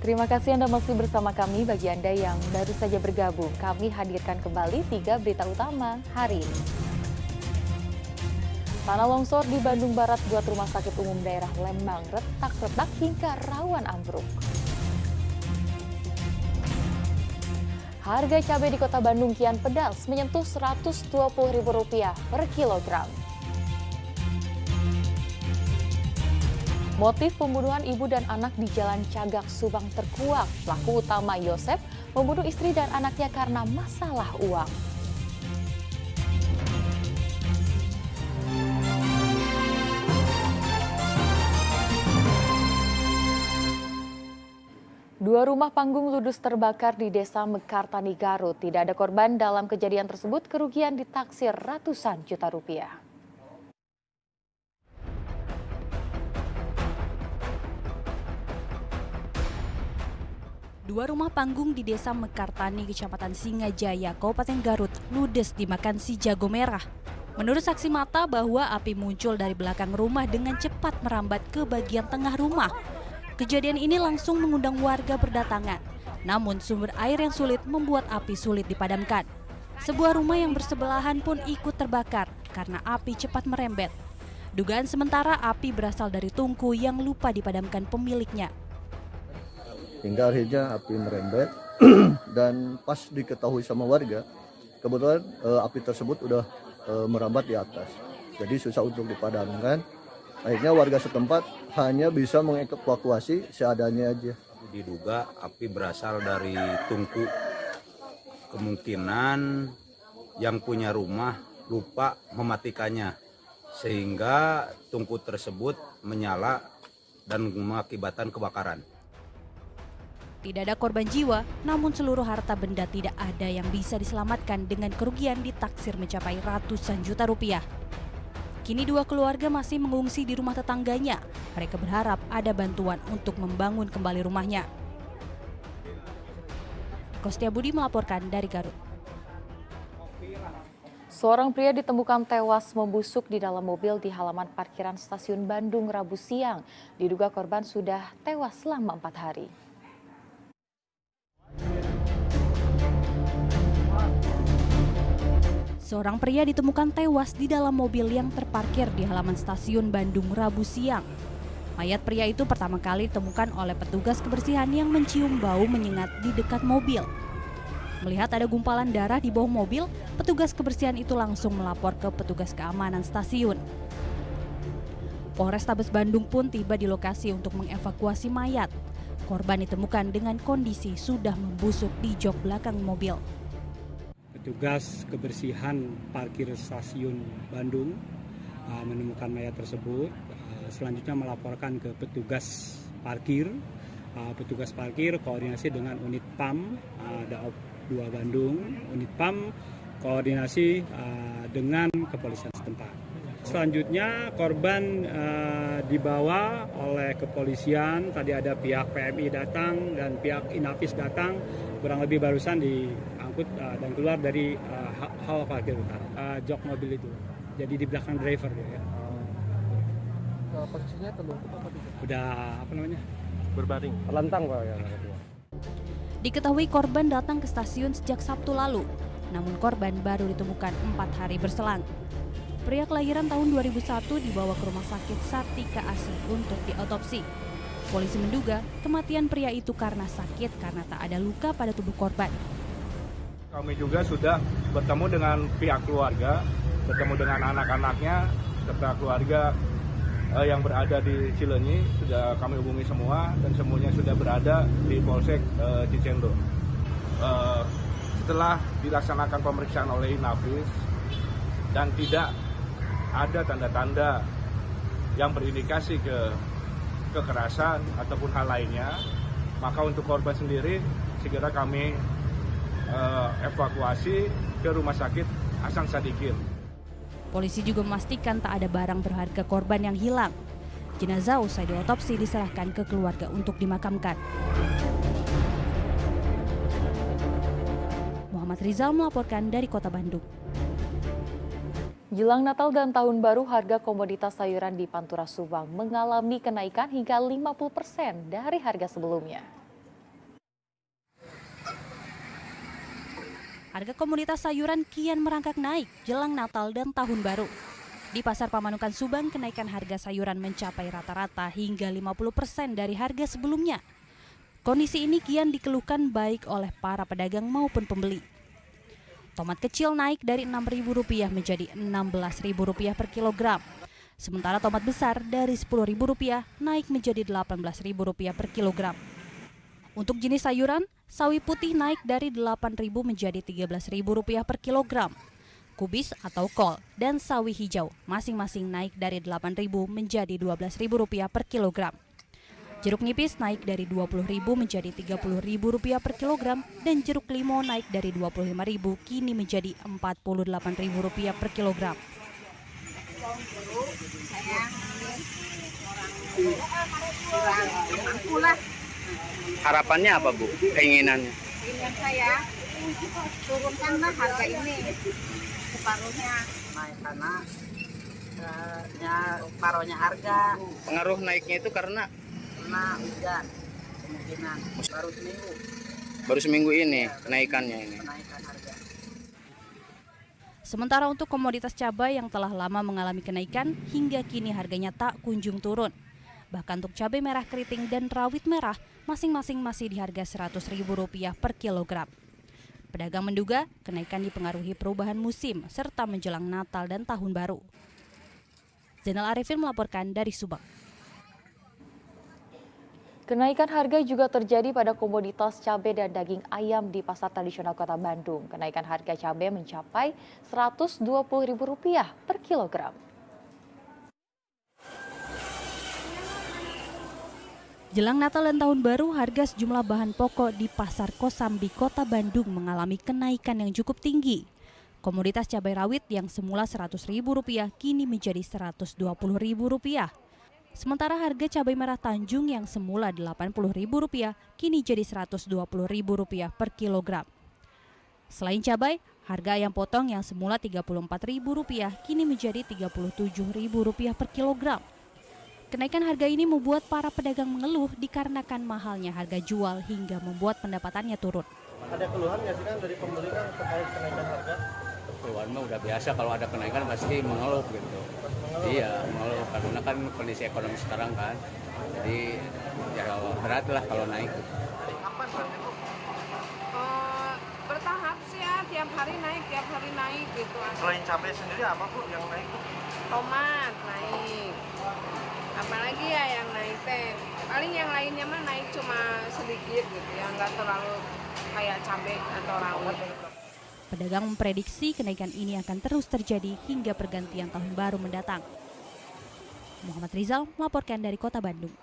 Terima kasih Anda masih bersama kami. Bagi Anda yang baru saja bergabung, kami hadirkan kembali 3 berita utama hari ini. Tanah longsor di Bandung Barat buat Rumah Sakit Umum Daerah Lembang retak-retak hingga rawan ambruk. Harga cabai di Kota Bandung kian pedas, menyentuh Rp120.000 per kilogram. Motif pembunuhan ibu dan anak di Jalan Cagak, Subang terkuak. Pelaku utama Yosep membunuh istri dan anaknya karena masalah uang. Dua rumah panggung ludes terbakar di Desa Mekartani, Garut. Tidak ada korban dalam kejadian tersebut, kerugian ditaksir ratusan juta rupiah. Dua rumah panggung di Desa Mekartani, Kecamatan Singajaya, Kabupaten Garut, ludes dimakan si jago merah. Menurut saksi mata bahwa api muncul dari belakang rumah dengan cepat merambat ke bagian tengah rumah. Kejadian ini langsung mengundang warga berdatangan. Namun sumber air yang sulit membuat api sulit dipadamkan. Sebuah rumah yang bersebelahan pun ikut terbakar karena api cepat merembet. Dugaan sementara api berasal dari tungku yang lupa dipadamkan pemiliknya. Hingga akhirnya api merembet dan pas diketahui sama warga, kebetulan api tersebut udah merambat di atas. Jadi susah untuk dipadamkan. Akhirnya warga setempat hanya bisa mengevakuasi seadanya aja. Diduga api berasal dari tungku. Kemungkinan yang punya rumah lupa mematikannya, sehingga tungku tersebut menyala dan mengakibatkan kebakaran. Tidak ada korban jiwa, namun seluruh harta benda tidak ada yang bisa diselamatkan dengan kerugian ditaksir mencapai ratusan juta rupiah. Kini dua keluarga masih mengungsi di rumah tetangganya. Mereka berharap ada bantuan untuk membangun kembali rumahnya. Kostia Budi melaporkan dari Garut. Seorang pria ditemukan tewas membusuk di dalam mobil di halaman parkiran stasiun Bandung Rabu siang. Diduga korban sudah tewas selama 4 hari. Seorang pria ditemukan tewas di dalam mobil yang terparkir di halaman stasiun Bandung Rabu siang. Mayat pria itu pertama kali ditemukan oleh petugas kebersihan yang mencium bau menyengat di dekat mobil. Melihat ada gumpalan darah di bawah mobil, petugas kebersihan itu langsung melapor ke petugas keamanan stasiun. Polrestabes Bandung pun tiba di lokasi untuk mengevakuasi mayat. Korban ditemukan dengan kondisi sudah membusuk di jok belakang mobil. Petugas kebersihan parkir stasiun Bandung menemukan mayat tersebut. Selanjutnya melaporkan ke petugas parkir. Petugas parkir koordinasi dengan unit PAM Daop 2 Bandung. Unit PAM koordinasi dengan kepolisian setempat. Selanjutnya korban dibawa oleh kepolisian. Tadi ada pihak PMI datang dan pihak Inafis datang. Kurang lebih barusan diangkut dan keluar dari hal parkir utara, jok mobil itu. Jadi di belakang driver ya. Posisinya terlungkup apa tidak? Udah Berbaring. Terlentang Pak ya. Diketahui korban datang ke stasiun sejak Sabtu lalu, namun korban baru ditemukan 4 hari berselang. Pria kelahiran tahun 2001 dibawa ke rumah sakit Sartika Asi untuk diotopsi. Polisi menduga kematian pria itu karena sakit karena tak ada luka pada tubuh korban. Kami juga sudah bertemu dengan pihak keluarga, bertemu dengan anak-anaknya, serta keluarga yang berada di Cileunyi. Sudah kami hubungi semua dan semuanya sudah berada di Polsek Cicendo. Setelah dilaksanakan pemeriksaan oleh Inafis dan tidak ada tanda-tanda yang berindikasi ke kekerasan ataupun hal lainnya, maka untuk korban sendiri segera kami evakuasi ke Rumah Sakit Hasan Sadikin. Polisi juga memastikan tak ada barang berharga korban yang hilang. Jenazah usai diotopsi diserahkan ke keluarga untuk dimakamkan. Muhammad Rizal melaporkan dari Kota Bandung. Jelang Natal dan Tahun Baru, harga komoditas sayuran di Pantura Subang mengalami kenaikan hingga 50% dari harga sebelumnya. Harga komoditas sayuran kian merangkak naik jelang Natal dan Tahun Baru. Di Pasar Pamanukan Subang, kenaikan harga sayuran mencapai rata-rata hingga 50% dari harga sebelumnya. Kondisi ini kian dikeluhkan baik oleh para pedagang maupun pembeli. Tomat kecil naik dari Rp6.000 menjadi Rp16.000 per kilogram. Sementara tomat besar dari Rp10.000 naik menjadi Rp18.000 per kilogram. Untuk jenis sayuran, sawi putih naik dari Rp8.000 menjadi Rp13.000 per kilogram. Kubis atau kol dan sawi hijau masing-masing naik dari Rp8.000 menjadi Rp12.000 per kilogram. Jeruk nipis naik dari Rp20.000 menjadi Rp30.000 per kilogram dan jeruk limau naik dari Rp25.000 kini menjadi Rp48.000 per kilogram. Harapannya apa, Bu? Keinginannya? Keinginan saya turunkanlah harga ini separuhnya naik karena separuhnya harga. Pengaruh naiknya itu karena Hujan kemungkinan baru seminggu ini kenaikannya ini. kenaikan harga. Sementara untuk komoditas cabai yang telah lama mengalami kenaikan, hingga kini harganya tak kunjung turun. Bahkan untuk cabai merah keriting dan rawit merah, masing-masing masih di harga Rp100.000 per kilogram. Pedagang menduga kenaikan dipengaruhi perubahan musim serta menjelang Natal dan Tahun Baru. Zainal Arifin melaporkan dari Subang. Kenaikan harga juga terjadi pada komoditas cabai dan daging ayam di Pasar Tradisional Kota Bandung. Kenaikan harga cabai mencapai Rp120.000 per kilogram. Jelang Natal dan Tahun Baru, harga sejumlah bahan pokok di Pasar Kosambi, Kota Bandung mengalami kenaikan yang cukup tinggi. Komoditas cabai rawit yang semula Rp100.000 kini menjadi Rp120.000. Sementara harga cabai merah Tanjung yang semula Rp80.000 kini jadi Rp120.000 per kilogram. Selain cabai, harga ayam potong yang semula Rp34.000 kini menjadi Rp37.000 per kilogram. Kenaikan harga ini membuat para pedagang mengeluh dikarenakan mahalnya harga jual hingga membuat pendapatannya turun. Ada keluhan nggak sih kan dari pembeli kan terkait kenaikan harga? Keluhan mah udah biasa, kalau ada kenaikan pasti mengeluh gitu. Iya, mengeluh karena kan kondisi ekonomi sekarang kan. Jadi ya berat lah kalau naik. Kapan Bu? Bertahap sih ya, tiap hari naik gitu. Selain cabai sendiri apa Bu yang naik? Tomat naik. Apalagi ya yang naik teh. Paling yang lainnya mah naik cuma sedikit gitu ya, nggak terlalu kayak cabai atau rawit. Pedagang memprediksi kenaikan ini akan terus terjadi hingga pergantian Tahun Baru mendatang. Muhammad Rizal melaporkan dari Kota Bandung.